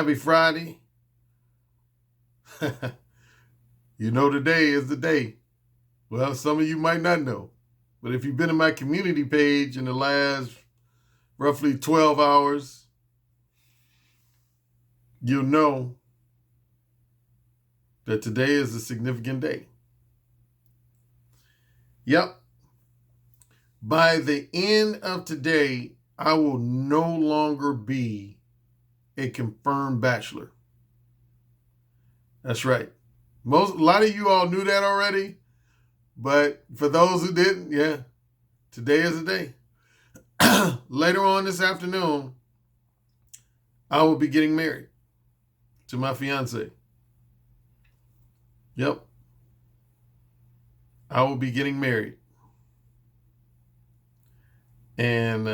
Happy Friday. You know today is the day. Well, some of you might not know. But if you've been in my community page in the last roughly 12 hours, you'll know that today is a significant day. Yep. By the end of today, I will no longer be a confirmed bachelor. That's right. A lot of you all knew that already, but for those who didn't, yeah, today is the day. Later on this afternoon, I will be getting married to my fiance. Yep. I will be getting married. And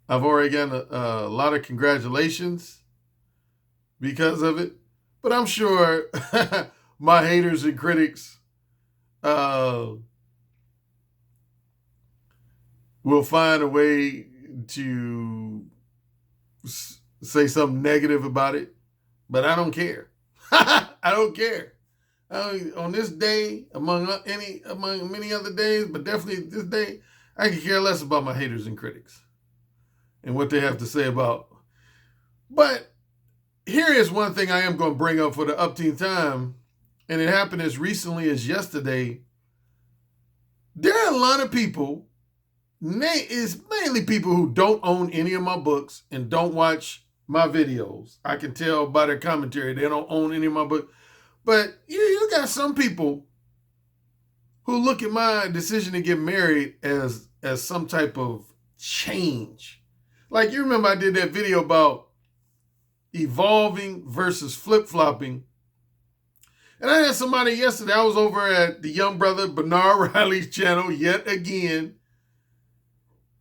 I've already gotten a lot of congratulations because of it. But I'm sure my haters and critics will find a way to say something negative about it. But I don't care. I don't care. On this day, among many other days, but definitely this day, I can care less about my haters and critics and what they have to say about. But here is one thing I am going to bring up for the upteenth time, and it happened as recently as yesterday. There are a lot of people, it's mainly people who don't own any of my books and don't watch my videos. I can tell by their commentary they don't own any of my books. But you got some people who look at my decision to get married as some type of change. Like, you remember I did that video about evolving versus flip-flopping. And I had somebody yesterday, I was over at the young brother Bernard Riley's channel yet again.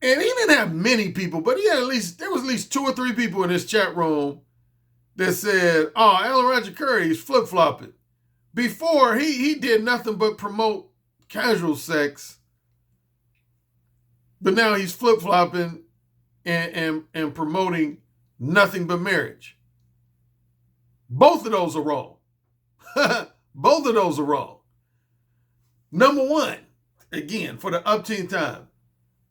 And he didn't have many people, but there was at least 2 or 3 people in his chat room that said, oh, Alan Roger Currie is flip-flopping. Before, he did nothing but promote casual sex, but now he's flip-flopping and promoting nothing but marriage. Both of those are wrong. Both of those are wrong. Number one, again, for the upteenth time,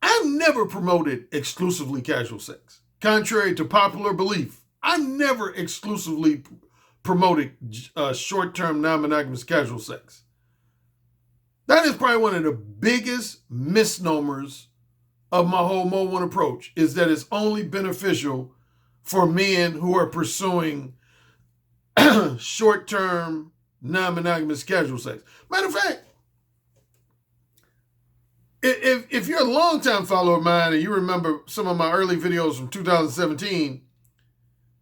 I've never promoted exclusively casual sex. Contrary to popular belief, I've never exclusively promoted short-term non-monogamous casual sex. That is probably one of the biggest misnomers of my whole Mo One approach, is that it's only beneficial for men who are pursuing short-term non-monogamous casual sex. Matter of fact, if you're a long-time follower of mine and you remember some of my early videos from 2017,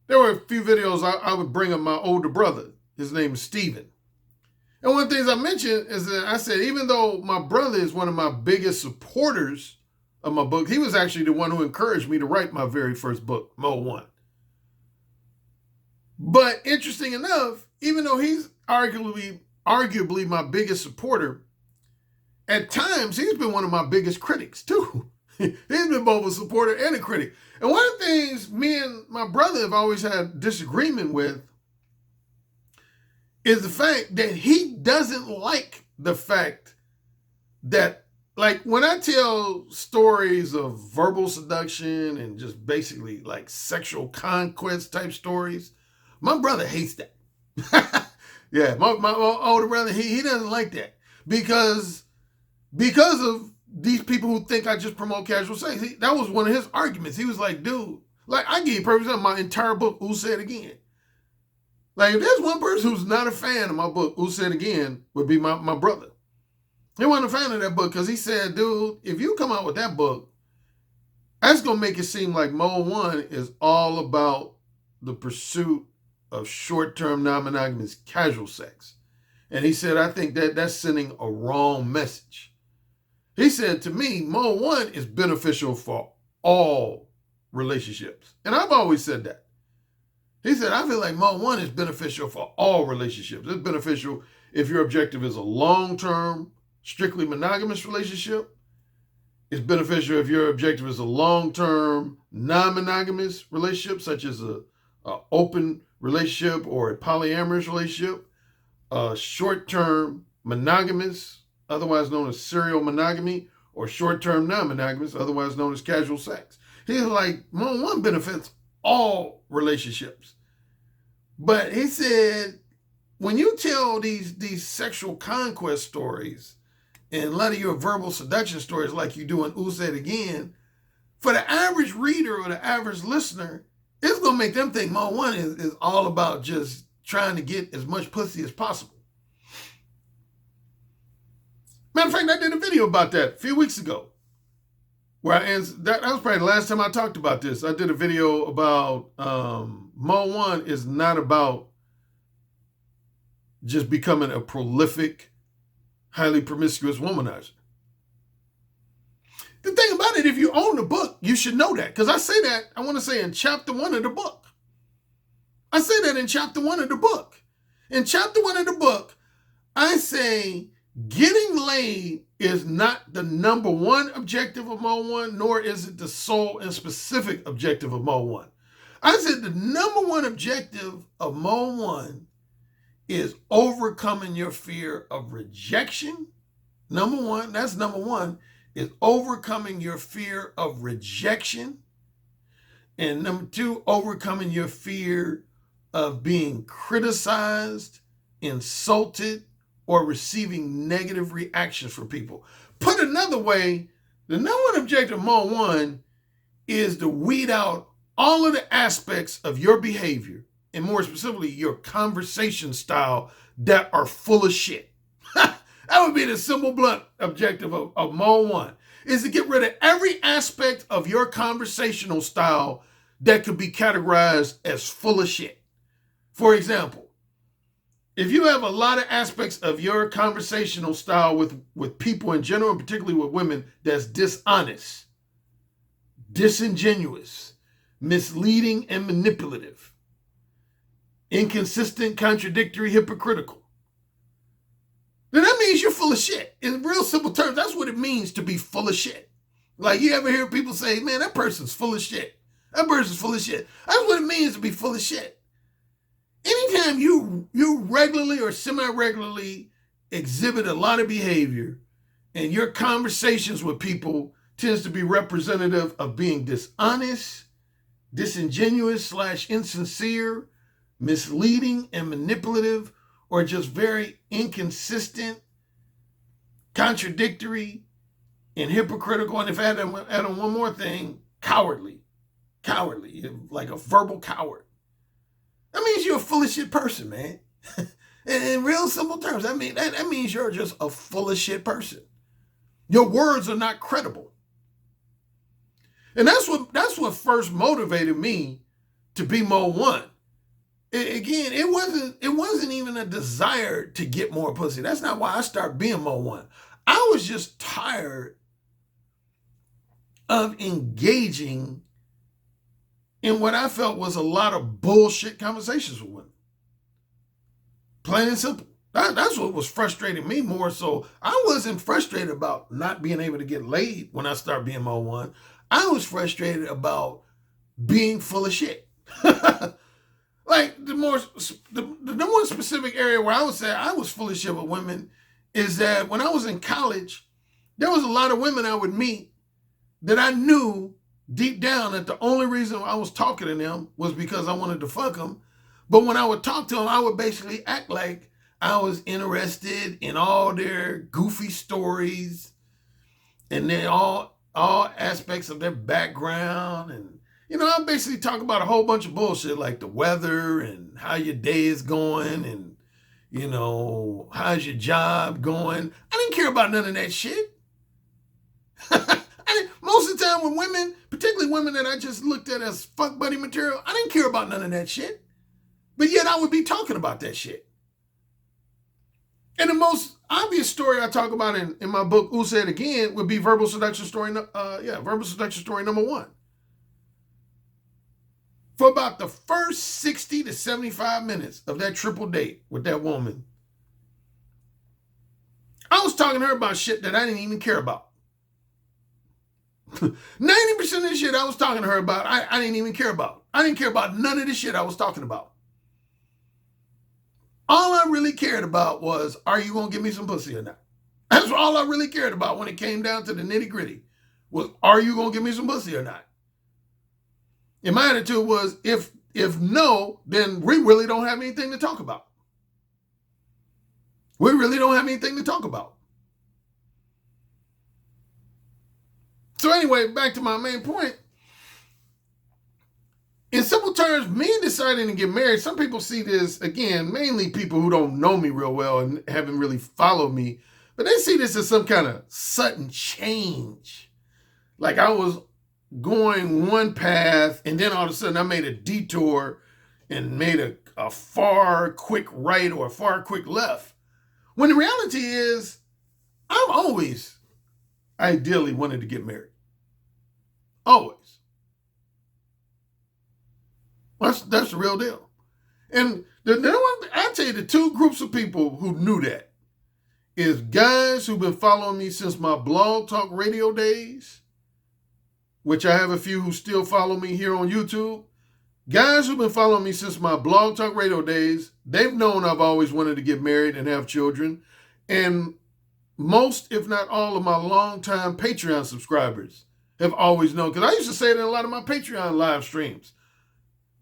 there were a few videos I would bring up my older brother. His name is Steven. And one of the things I mentioned is that I said, even though my brother is one of my biggest supporters of my book, he was actually the one who encouraged me to write my very first book, Mo One. But interesting enough, even though he's arguably my biggest supporter, at times he's been one of my biggest critics too. He's been both a supporter and a critic. And one of the things me and my brother have always had disagreement with is the fact that he doesn't like the fact that, like, when I tell stories of verbal seduction and just basically like sexual conquest type stories, my brother hates that. Yeah, my older brother, he doesn't like that because of these people who think I just promote casual sex. That was one of his arguments. He was like, dude, like, I give you perfect example, my entire book, Who Said Again. Like, if there's one person who's not a fan of my book, Who Said Again, would be my brother. He wasn't a fan of that book because he said, dude, if you come out with that book, that's going to make it seem like Mo One is all about the pursuit of short-term non-monogamous casual sex. And he said, I think that's sending a wrong message. He said, to me, Mo One is beneficial for all relationships. And I've always said that. He said, I feel like Mo One is beneficial for all relationships. It's beneficial if your objective is a long-term, strictly monogamous relationship. It's beneficial if your objective is a long-term, non-monogamous relationship, such as a an open relationship or a polyamorous relationship, a short-term monogamous, otherwise known as serial monogamy, or short-term non-monogamous, otherwise known as casual sex. He's like, one benefits all relationships. But he said, when you tell these sexual conquest stories and a lot of your verbal seduction stories like you do in Who Said Again, for the average reader or the average listener, it's going to make them think Mo 1 is all about just trying to get as much pussy as possible. Matter of fact, I did a video about that a few weeks ago. Where I answered, that was probably the last time I talked about this. I did a video about Mo 1 is not about just becoming a prolific, highly promiscuous womanizer. The thing about it, if you own the book, you should know that. Because I say that, I want to say in chapter 1 of the book. I say that in chapter 1 of the book. In chapter 1 of the book, I say getting laid is not the number one objective of Mo 1, nor is it the sole and specific objective of Mo 1. I said the number one objective of Mo 1 is overcoming your fear of rejection. Number one, that's number one, is overcoming your fear of rejection. And number two, overcoming your fear of being criticized, insulted, or receiving negative reactions from people. Put another way, the number one objective of Mo 1 is to weed out all of the aspects of your behavior, and more specifically, your conversation style that are full of shit. That would be the simple, blunt objective of Mo 1, is to get rid of every aspect of your conversational style that could be categorized as full of shit. For example, if you have a lot of aspects of your conversational style with people in general, and particularly with women, that's dishonest, disingenuous, misleading and manipulative, inconsistent, contradictory, hypocritical, then that means you're full of shit. In real simple terms, that's what it means to be full of shit. Like, you ever hear people say, man, that person's full of shit. That person's full of shit. That's what it means to be full of shit. Anytime you regularly or semi-regularly exhibit a lot of behavior and your conversations with people tends to be representative of being dishonest, disingenuous / insincere, misleading and manipulative, or just very inconsistent, contradictory, and hypocritical, and if I add on one more thing, cowardly, like a verbal coward. That means you're a full of shit person, man. In real simple terms, that means you're just a full of shit person. Your words are not credible. And that's what first motivated me to be Mo 1. Again, it wasn't even a desire to get more pussy. That's not why I started being Mo 1. I was just tired of engaging in what I felt was a lot of bullshit conversations with women. Plain and simple. That's what was frustrating me more so. I wasn't frustrated about not being able to get laid when I started being Mo 1. I was frustrated about being full of shit. Like, the more specific area where I would say I was full of shit with women is that when I was in college, there was a lot of women I would meet that I knew deep down that the only reason I was talking to them was because I wanted to fuck them. But when I would talk to them, I would basically act like I was interested in all their goofy stories and then all aspects of their background. And, I basically talk about a whole bunch of bullshit like the weather and how your day is going and, how's your job going. I didn't care about none of that shit. Most of the time with women, particularly women that I just looked at as fuck buddy material, I didn't care about none of that shit. But yet I would be talking about that shit. And the most obvious story I talk about in my book, Who Said Again, would be verbal seduction story number 1. For about the first 60 to 75 minutes of that triple date with that woman, I was talking to her about shit that I didn't even care about. 90% of the shit I was talking to her about, I didn't even care about. I didn't care about none of the shit I was talking about. All I really cared about was, are you going to give me some pussy or not? That's all I really cared about when it came down to the nitty gritty. Was, are you going to give me some pussy or not? And my attitude was, if no, then we really don't have anything to talk about. We really don't have anything to talk about. So anyway, back to my main point. In simple terms, me deciding to get married, some people see this, again, mainly people who don't know me real well and haven't really followed me, but they see this as some kind of sudden change. Like I was going one path and then all of a sudden I made a detour and made a far quick right or a far quick left. When the reality is, I've always ideally wanted to get married. Always. That's the real deal. And I tell you, the two groups of people who knew that is guys who've been following me since my blog talk radio days, which I have a few who still follow me here on YouTube. Guys who've been following me since my blog talk radio days, they've known I've always wanted to get married and have children. And most, if not all, of my longtime Patreon subscribers have always known. Because I used to say it in a lot of my Patreon live streams.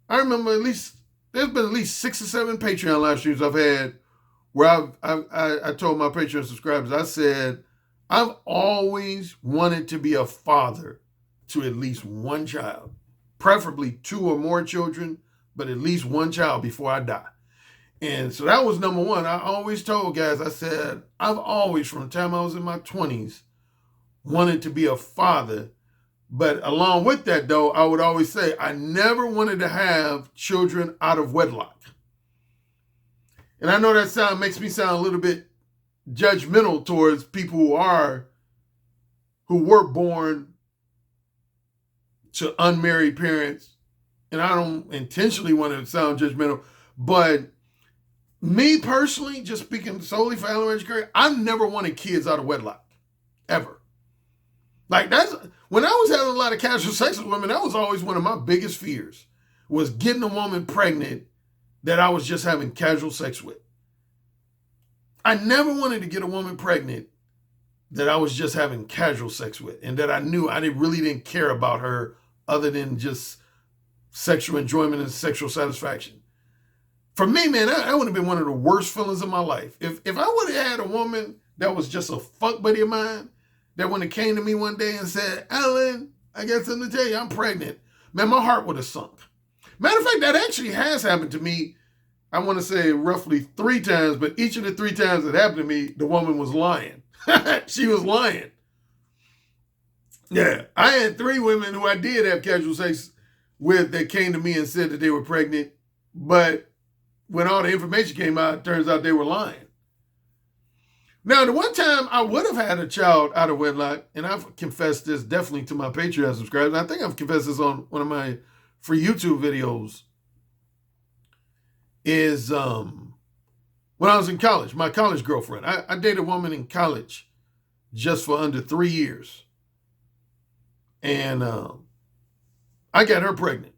I remember there's been at least 6 or 7 Patreon live streams I've had where I told my Patreon subscribers, I said, I've always wanted to be a father to at least one child, preferably 2 or more children, but at least one child before I die. And so that was number one. I always told guys, I said, I've always, from the time I was in my 20s, wanted to be a father. But along with that, though, I would always say I never wanted to have children out of wedlock. And I know that makes me sound a little bit judgmental towards people who were born to unmarried parents. And I don't intentionally want to sound judgmental, but me personally, just speaking solely for Alan Currie, I've never wanted kids out of wedlock, ever. Like when I was having a lot of casual sex with women, that was always one of my biggest fears, was getting a woman pregnant that I was just having casual sex with. I never wanted to get a woman pregnant that I was just having casual sex with and that I knew I really didn't care about her other than just sexual enjoyment and sexual satisfaction. For me, man, that would have been one of the worst feelings of my life. If I would have had a woman that was just a fuck buddy of mine, that when it came to me one day and said, Alan, I got something to tell you, I'm pregnant, man, my heart would have sunk. Matter of fact, that actually has happened to me, I want to say roughly 3 times, but each of the 3 times it happened to me, the woman was lying. She was lying. Yeah, I had 3 women who I did have casual sex with that came to me and said that they were pregnant, but when all the information came out, it turns out they were lying. Now, the one time I would have had a child out of wedlock, and I've confessed this definitely to my Patreon subscribers, and I think I've confessed this on one of my free YouTube videos, is when I was in college, my college girlfriend. I dated a woman in college just for under 3 years. And I got her pregnant.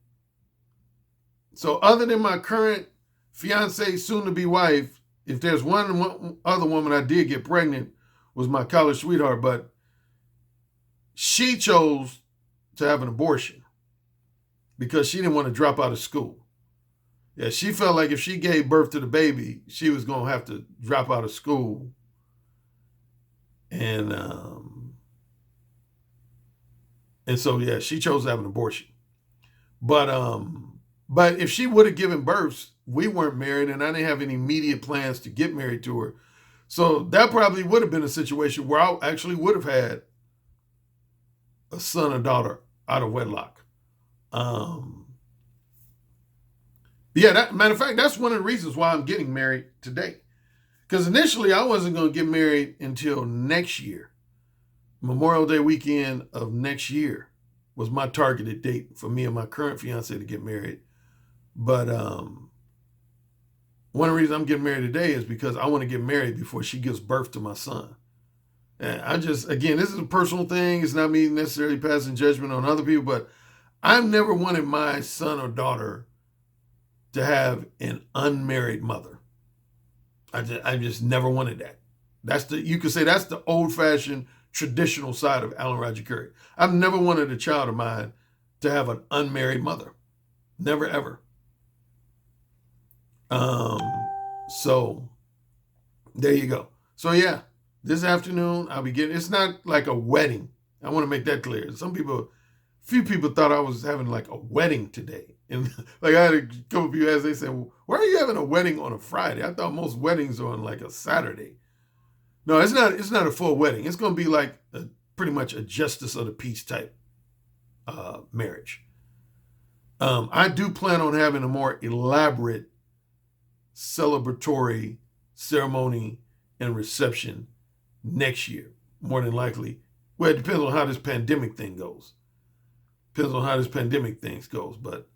So other than my current fiance, soon-to-be wife, if there's one other woman I did get pregnant, was my college sweetheart, but she chose to have an abortion because she didn't want to drop out of school. Yeah, she felt like if she gave birth to the baby, she was going to have to drop out of school. And so, yeah, she chose to have an abortion. But if she would have given birth, we weren't married and I didn't have any immediate plans to get married to her. So that probably would have been a situation where I actually would have had a son or daughter out of wedlock. Yeah, matter of fact, that's one of the reasons why I'm getting married today. Because initially I wasn't going to get married until next year. Memorial Day weekend of next year was my targeted date for me and my current fiance to get married. But one of the reasons I'm getting married today is because I want to get married before she gives birth to my son. And again, this is a personal thing. It's not me necessarily passing judgment on other people, but I've never wanted my son or daughter to have an unmarried mother. I just never wanted that. You could say that's the old-fashioned traditional side of Alan Roger Currie. I've never wanted a child of mine to have an unmarried mother. Never, ever. So there you go. So yeah, this afternoon I'll be getting, it's not like a wedding. I want to make that clear. Few people thought I was having like a wedding today. And like I had a couple of people ask, they said, well, why are you having a wedding on a Friday? I thought most weddings are on like a Saturday. No, it's not a full wedding. It's going to be like pretty much a justice of the peace type marriage. I do plan on having a more elaborate celebratory ceremony and reception next year, more than likely. Well, it depends on how this pandemic thing goes. But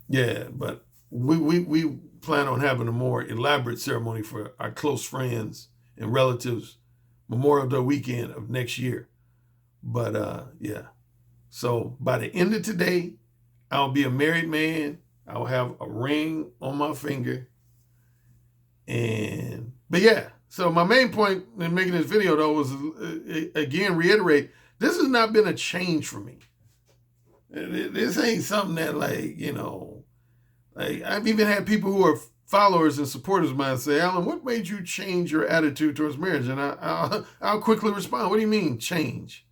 yeah, but we plan on having a more elaborate ceremony for our close friends and relatives Memorial Day weekend of next year. But yeah. So by the end of today, I'll be a married man. I'll have a ring on my finger. But yeah, so my main point in making this video though was again reiterate, this has not been a change for me. This ain't something that like I've even had people who are followers and supporters of mine say, Alan, what made you change your attitude towards marriage? And I'll quickly respond, what do you mean change?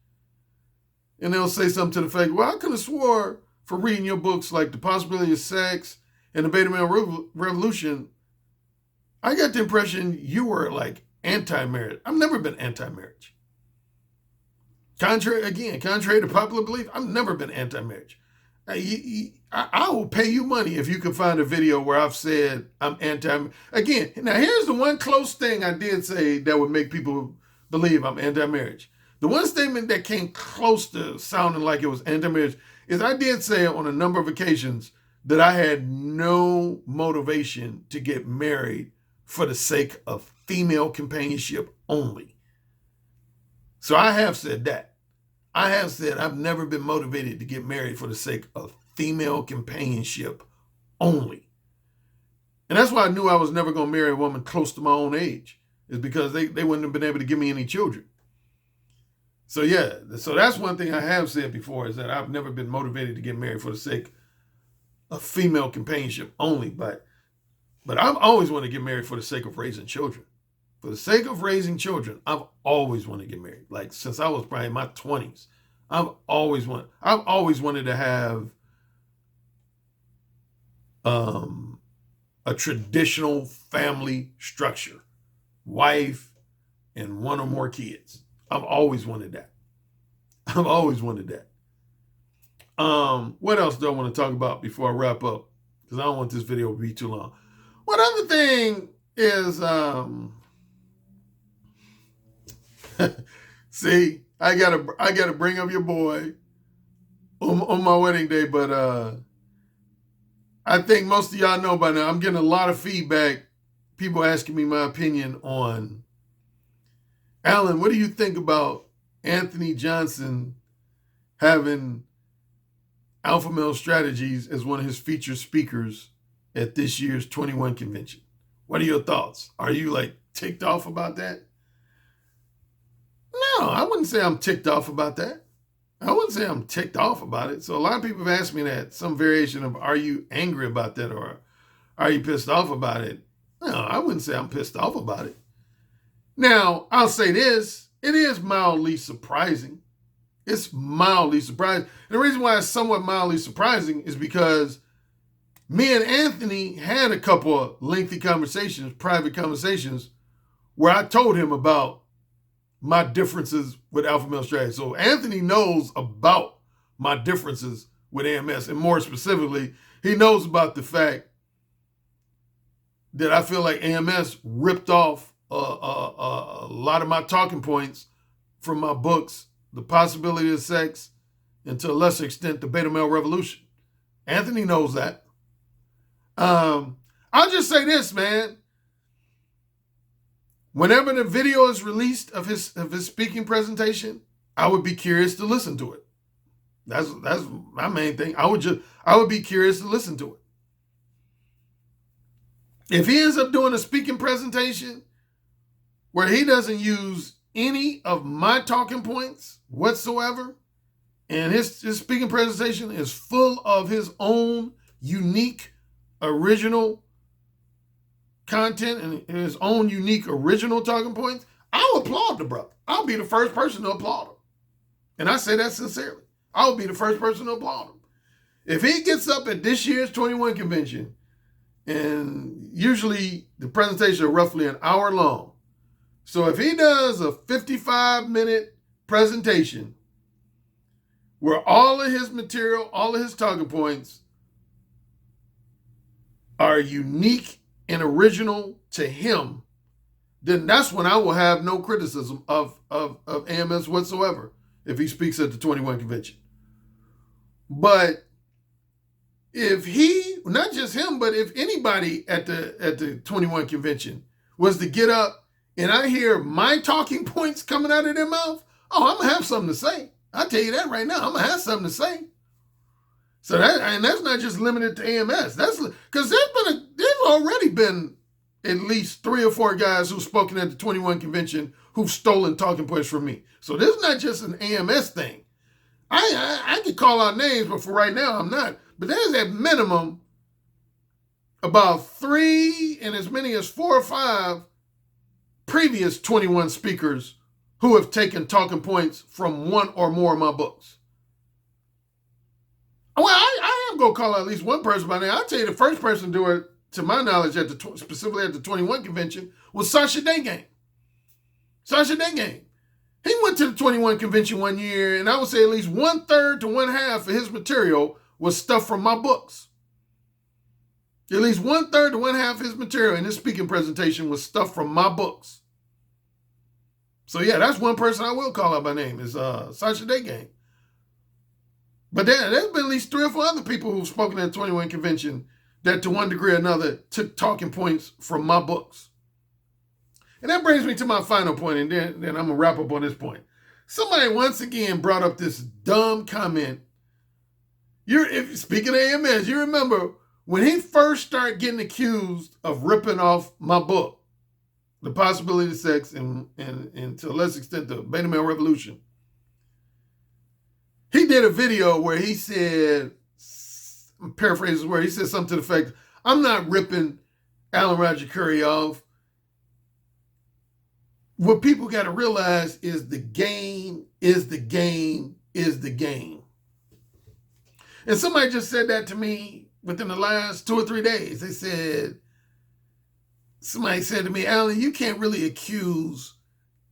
And they'll say something to the effect, well, I could have swore for reading your books like The Possibility of Sex and The Beta Male Revolution, I got the impression you were like anti-marriage. I've never been anti-marriage. Contrary to popular belief, I've never been anti-marriage. I will pay you money if you can find a video where I've said I'm anti. Again, now here's the one close thing I did say that would make people believe I'm anti-marriage. The one statement that came close to sounding like it was anti-marriage is I did say on a number of occasions that I had no motivation to get married for the sake of female companionship only. So I have said that. I have said I've never been motivated to get married for the sake of female companionship only. And that's why I knew I was never going to marry a woman close to my own age, is because they wouldn't have been able to give me any children. So yeah, so that's one thing I have said before, is that I've never been motivated to get married for the sake of female companionship only. But I've always wanted to get married for the sake of raising children. For the sake of raising children, I've always wanted to get married. Like since I was probably in my 20s, I've always wanted to have a traditional family structure, wife and one or more kids. I've always wanted that. What else do I want to talk about before I wrap up? Because I don't want this video to be too long. One other thing is, see, I gotta bring up your boy on my wedding day, but I think most of y'all know by now, I'm getting a lot of feedback, people asking me my opinion on, Alan, what do you think about Anthony Johnson having Alpha Male Strategies as one of his featured speakers at this year's 21 convention? What are your thoughts? Are you like ticked off about that? No, I wouldn't say I'm ticked off about that. I wouldn't say I'm ticked off about it. So a lot of people have asked me that, some variation of, are you angry about that or are you pissed off about it? No, I wouldn't say I'm pissed off about it. Now, I'll say this, it is mildly surprising. It's mildly surprising. And the reason why it's somewhat mildly surprising is because me and Anthony had a couple of lengthy conversations, private conversations, where I told him about my differences with Alpha Male Strategy. So Anthony knows about my differences with AMS. And more specifically, he knows about the fact that I feel like AMS ripped off a lot of my talking points from my books, The Possibility of Sex, and to a lesser extent, The Beta Male Revolution. Anthony knows that. I'll just say this, man. Whenever the video is released of his speaking presentation, I would be curious to listen to it. That's my main thing. I would be curious to listen to it. If he ends up doing a speaking presentation where he doesn't use any of my talking points whatsoever, and his speaking presentation is full of his own unique, original content and his own unique, original talking points, I'll applaud the brother. I'll be the first person to applaud him. And I say that sincerely. I'll be the first person to applaud him. If he gets up at this year's 21 convention, and usually the presentations are roughly an hour long. So if he does a 55-minute presentation where all of his material, all of his talking points are unique and original to him, then that's when I will have no criticism of AMS whatsoever if he speaks at the 21 convention. But if he, not just him, but if anybody at the 21 convention was to get up and I hear my talking points coming out of their mouth, oh, I'm going to have something to say. I'll tell you that right now. I'm going to have something to say. So that's not just limited to AMS. That's because there's already been at least 3 or 4 guys who've spoken at the 21 convention who've stolen talking points from me. So this is not just an AMS thing. I could call out names, but for right now, I'm not. But there's at minimum about 3 and as many as 4 or 5 previous 21 speakers who have taken talking points from 1 or more of my books. Well, I am going to call out at least one person by name. I'll tell you the first person to do it, to my knowledge, specifically at the 21 convention, was Sasha Dengane. Sasha Dengane. He went to the 21 convention one year, and I would say at least 1/3 to 1/2 of his material was stuff from my books. At least 1/3 to 1/2 of his material in his speaking presentation was stuff from my books. So yeah, that's one person I will call out by name, is Sasha Dengane. But there's been at least 3 or 4 other people who've spoken at the 21 convention that to one degree or another took talking points from my books. And that brings me to my final point, and then I'm going to wrap up on this point. Somebody once again brought up this dumb comment. Speaking of AMS, you remember when he first started getting accused of ripping off my book, The Possibility of Sex, and to a less extent, the Beta Male Revolution. He did a video where he said, I'm paraphrasing where he said something to the effect, I'm not ripping Alan Roger Currie off. What people got to realize is the game is the game is the game. And somebody just said that to me within the last 2 or 3 days. Somebody said to me, Alan, you can't really accuse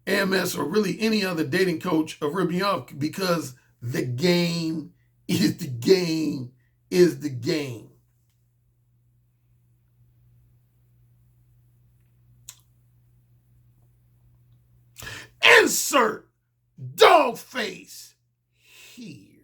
AMS or really any other dating coach of ripping you off because the game is the game is the game. Insert dog face here.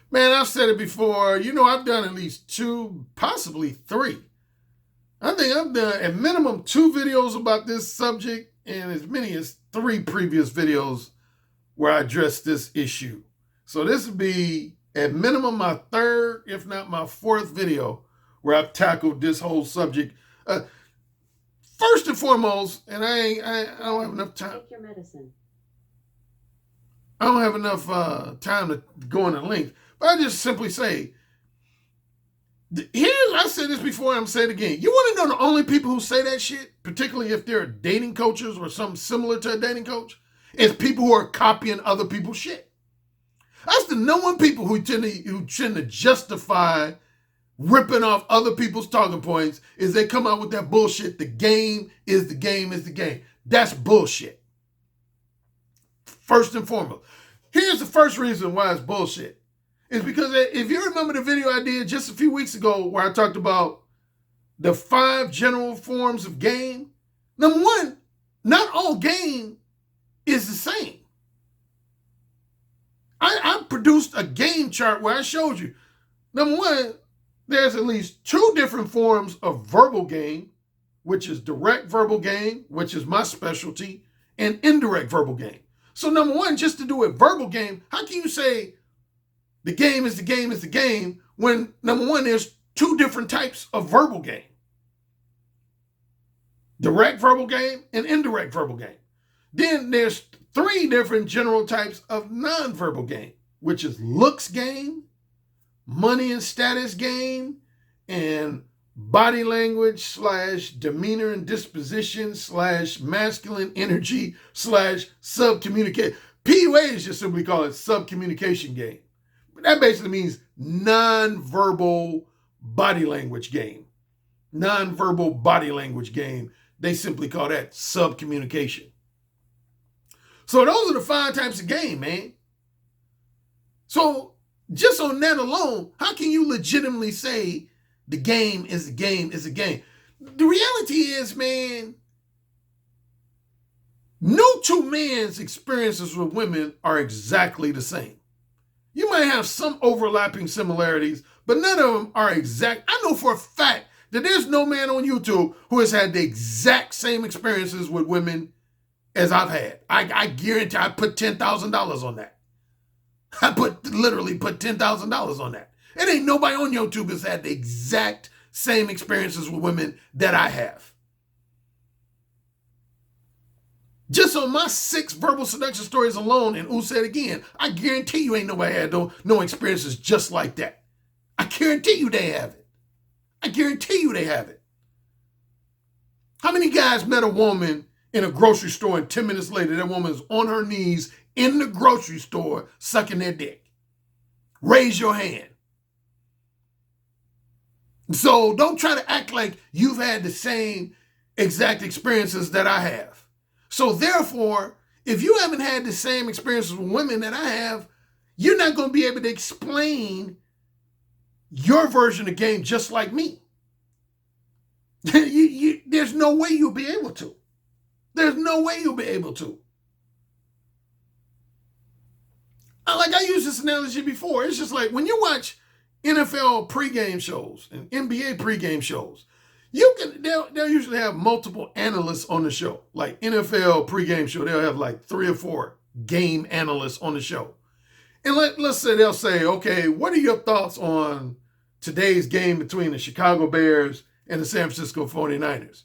Man, I've said it before. You know, I've done at least 2, possibly 3. I think I've done at minimum 2 videos about this subject and as many as 3 previous videos where I addressed this issue. So this would be at minimum my 3rd, if not my 4th video where I've tackled this whole subject. First and foremost, and I don't have enough time. Take your medicine. I don't have enough time to go into length, but I just simply say, I said this before and I'm saying it again. You want to know the only people who say that shit, particularly if they're dating coaches or something similar to a dating coach, is people who are copying other people's shit. That's the number one people who tend to justify ripping off other people's talking points is they come out with that bullshit. The game is the game is the game. That's bullshit. First and foremost. Here's the first reason why it's bullshit. It's because if you remember the video I did just a few weeks ago where I talked about the 5 general forms of game, number one, not all game is the same. I produced a game chart where I showed you Number one, there's at least two different forms of verbal game, which is direct verbal game, which is my specialty, and indirect verbal game. So number one, just to do a verbal game, how can you say the game is the game is the game when number one, there's two different types of verbal game? Direct verbal game and indirect verbal game. Then there's three different general types of nonverbal game, which is looks game, money and status game, and body language / demeanor and disposition / masculine energy / subcommunicate. PUA is just simply called it subcommunication game. That basically means nonverbal body language game. Nonverbal body language game. They simply call that subcommunication. So those are the 5 types of game, man. So just on that alone, how can you legitimately say the game is the game is the game? The reality is, man, no two men's experiences with women are exactly the same. You might have some overlapping similarities, but none of them are exact. I know for a fact that there's no man on YouTube who has had the exact same experiences with women as I've had. I guarantee I put $10,000 on that. I literally put $10,000 on that. It ain't nobody on YouTube has had the exact same experiences with women that I have. Just on my 6 verbal seduction stories alone, and said again, I guarantee you ain't nobody had no experiences just like that. I guarantee you they have it. I guarantee you they have it. How many guys met a woman in a grocery store and 10 minutes later that woman is on her knees in the grocery store sucking their dick? Raise your hand. So don't try to act like you've had the same exact experiences that I have. So therefore, if you haven't had the same experiences with women that I have, you're not going to be able to explain your version of game just like me. There's no way you'll be able to. There's no way you'll be able to. Like I used this analogy before. It's just like when you watch NFL pregame shows and NBA pregame shows, they'll usually have multiple analysts on the show. Like NFL pregame show, they'll have like 3 or 4 game analysts on the show. And let's say they'll say, okay, what are your thoughts on today's game between the Chicago Bears and the San Francisco 49ers?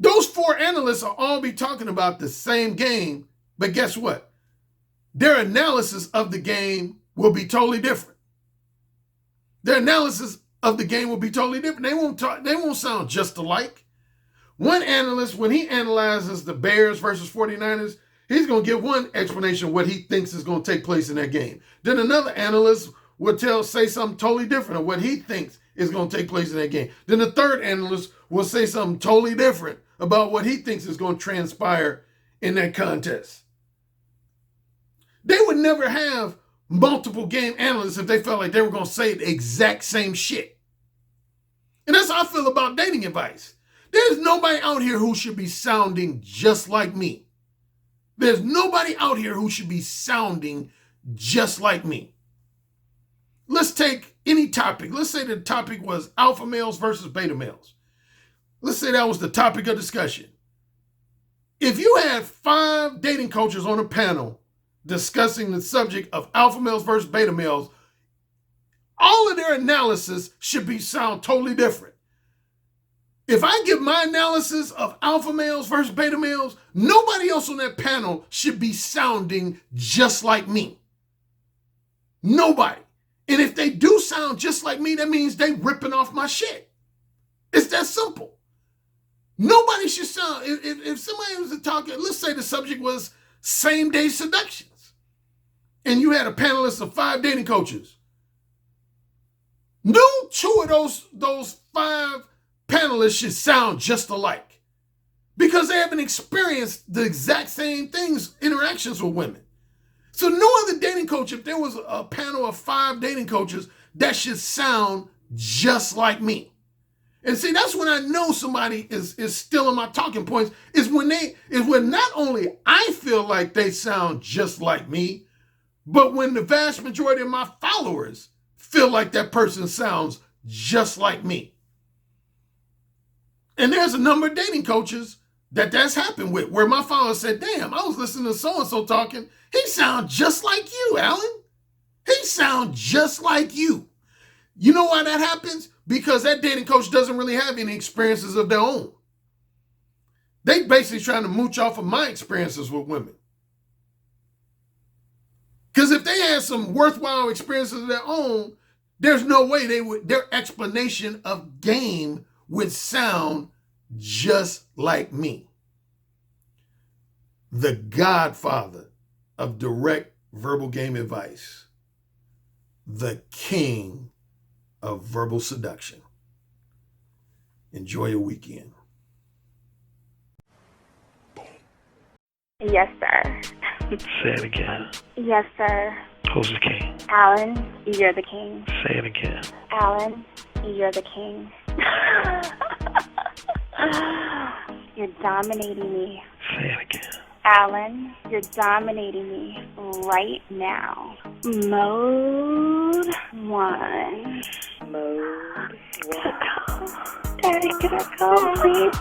Those 4 analysts will all be talking about the same game, but guess what? Their analysis of the game will be totally different. Their analysis of the game will be totally different. They won't sound just alike. One analyst, when he analyzes the Bears versus 49ers, he's going to give one explanation of what he thinks is going to take place in that game. Then another analyst will say something totally different of what he thinks is going to take place in that game. Then the third analyst will say something totally different about what he thinks is going to transpire in that contest. They would never have multiple game analysts if they felt like they were going to say the exact same shit. And that's how I feel about dating advice. There's nobody out here who should be sounding just like me. There's nobody out here who should be sounding just like me. Let's take any topic. Let's say the topic was alpha males versus beta males. Let's say that was the topic of discussion. If you had 5 dating coaches on a panel discussing the subject of alpha males versus beta males, all of their analysis should sound totally different. If I give my analysis of alpha males versus beta males, nobody else on that panel should be sounding just like me. Nobody. And if they do sound just like me, that means they ripping off my shit. It's that simple. Nobody should sound, if somebody was talking, let's say the subject was same-day seductions, and you had a panelist of 5 dating coaches. No 2 of those 5 panelists should sound just alike because they haven't experienced the exact same things, interactions with women. So no other dating coach, if there was a panel of 5 dating coaches, that should sound just like me. And see, that's when I know somebody is still in my talking points, is when not only I feel like they sound just like me, but when the vast majority of my followers feel like that person sounds just like me. And there's a number of dating coaches that's happened with, where my father said, damn, I was listening to so-and-so talking. He sounds just like you, Alan. He sounds just like you. You know why that happens? Because that dating coach doesn't really have any experiences of their own. They basically trying to mooch off of my experiences with women. Because if they had some worthwhile experiences of their own, there's no way their explanation of game would sound just like me. The godfather of direct verbal game advice. The king of verbal seduction. Enjoy your weekend. Yes, sir. Say it again. Yes, sir. Who's the king? Alan, you're the king. Say it again. Alan, you're the king. You're dominating me. Say it again. Alan, you're dominating me right now. Mode 1. Mode 1. Daddy, can I go, please?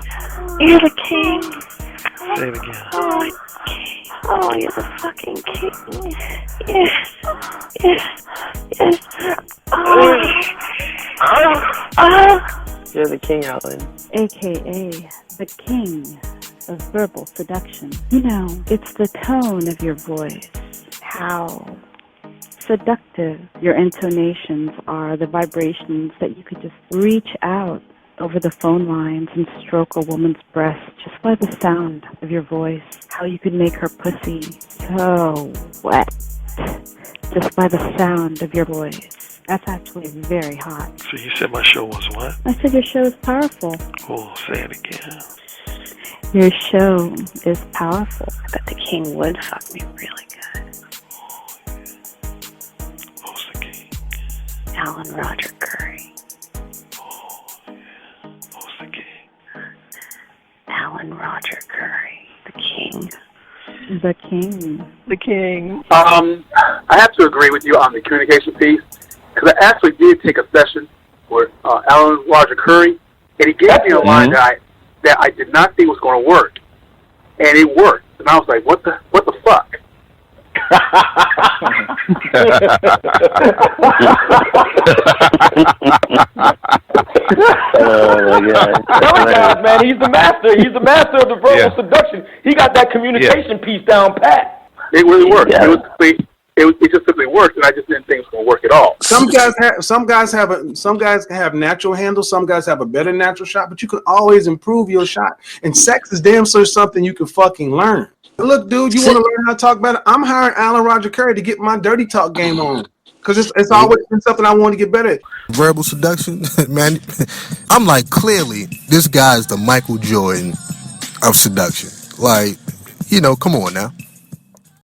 You're the king. Say it again. Oh, you're the fucking king. Yes. Yes. You're the king, Alan. AKA the king of verbal seduction. You know, it's the tone of your voice, how seductive your intonations are, the vibrations that you could just reach out over the phone lines and stroke a woman's breast just by the sound of your voice, how you could make her pussy so wet just by the sound of your voice. That's actually very hot. So you said my show was what? I said your show is powerful. Oh, say it again. Your show is powerful. I bet the king would fuck me really good. Who's the king? Alan Roger Currie. Oh, yeah. Who's the king? Alan Roger Currie. The king. The king. The king. I have to agree with you on the communication piece, because I actually did take a session with Alan Roger Currie, and he gave me a line that I did not think was going to work, and it worked. And I was like, what the fuck? Oh my God! God, man, he's the master. He's the master of the verbal seduction. He got that communication piece down pat. It really worked. Yeah. It just simply worked, and I just didn't think it was going to work at all. Some guys have natural handles. Some guys have a better natural shot, but you can always improve your shot. And sex is damn sure something you can fucking learn. Look, dude, you want to learn how to talk better? I'm hiring Alan Roger Currie to get my dirty talk game on, because it's always been something I want to get better at. Verbal seduction, man. I'm like, clearly, this guy is the Michael Jordan of seduction. Like, come on now.